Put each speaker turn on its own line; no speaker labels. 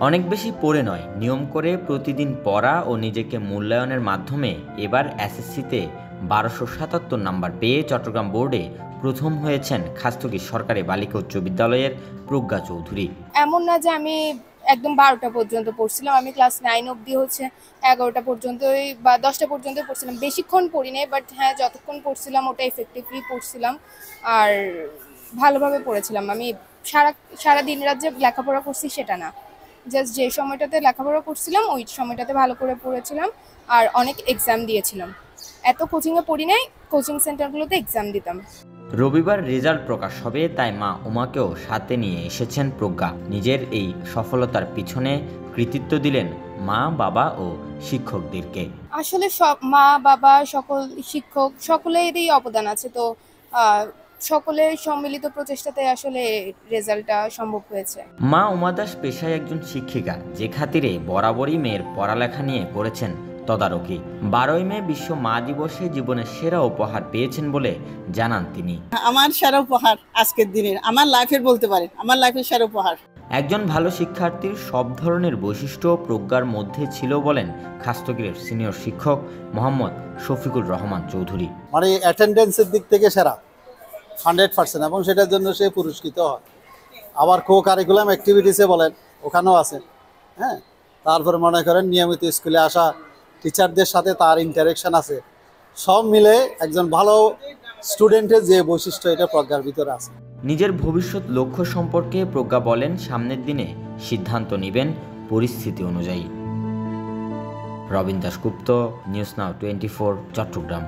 অনেক বেশি পড়ে নয়, নিয়ম করে প্রতিদিন পড়া ও নিজেকে মূল্যায়নের মাধ্যমে এবার এসএসসিতে 1277 নাম্বার পেয়ে চট্টগ্রাম বোর্ডে প্রথম হয়েছেন খাস্তগীর সরকারি বালিকা উচ্চ বিদ্যালয়ের প্রজ্ঞা চৌধুরী।
এমন না যে আমি একদম 12টা পর্যন্ত পড়ছিলাম, আমি ক্লাস 9 অবধি 11টা পর্যন্তই বা 10টা পর্যন্তই পড়ছিলাম। বেশিক্ষণ পড়ি নাই, বাট হ্যাঁ যতক্ষণ পড়ছিলাম ওটা এফেক্টিভলি পড়ছিলাম আর ভালোভাবে পড়েছিলাম। আমি সারা দিন রাত যে লেখাপড়া করছি সেটা না, জাস্ট যে সময়টাতে লেখাপড়া করছিলাম ওই সময়টাতে ভালো করে পড়েছিলাম আর অনেক এক্সাম দিয়েছিলাম। এত কোচিংয়ে পড়ি নাই, কোচিং সেন্টারগুলোতে এক্সাম দিতাম।
রবিবার রেজাল্ট প্রকাশ হবে, তাই মা উমাকেও সাথে নিয়ে এসেছেন প্রজ্ঞা। নিজের এই সফলতার পিছনে কৃতিত্ব দিলেন মা, বাবা ও শিক্ষকদেরকে।
আসলে সব মা বাবা সকল শিক্ষক সকলেরই অবদান আছে, তো সকলের সম্মিলিত প্রচেষ্টাতে আসলে রেজাল্টটা সম্ভব হয়েছে।
মা উমা দাস পেশায় একজন শিক্ষিকা, যে খাতিরে বরাবরই মেয়ের পড়ালেখা নিয়ে করেছেন তদারকি। 12ই মে বিশ্ব মা দিবসে জীবনের সেরা উপহার পেয়েছেন বলে জানান তিনি।
আমার সেরা উপহার আজকের দিনের, আমার লাইফের বলতে পারেন, আমার লাইফের সেরা উপহার।
একজন ভালো শিক্ষার্থীর সব ধরনের বৈশিষ্ট্য প্রজ্ঞার মধ্যে ছিল বলেন খাস্তগীরের সিনিয়র শিক্ষক মোহাম্মদ শফিকুর রহমান চৌধুরী।
মানে অ্যাটেন্ডেন্সের দিক থেকে সেরা 100%, এবং সেটার জন্য সে পুরস্কৃত হয়। আবার কো কারিকুলাম অ্যাক্টিভিটিসে বলেন, ওখানেও আছে। হ্যাঁ, তারপরে মনে করেন নিয়মিত স্কুলে আসা, টিচারদের সাথে তার ইন্টারেকশন আছে, সব মিলে একজন ভালো স্টুডেন্টের যে বৈশিষ্ট্য এটা প্রজ্ঞার ভিতরে আছে।
নিজের ভবিষ্যৎ লক্ষ্য সম্পর্কে প্রজ্ঞা বলেন, সামনের দিনে সিদ্ধান্ত নেবেন পরিস্থিতি অনুযায়ী। Robin Dasgupta, news now 24, Chittagong.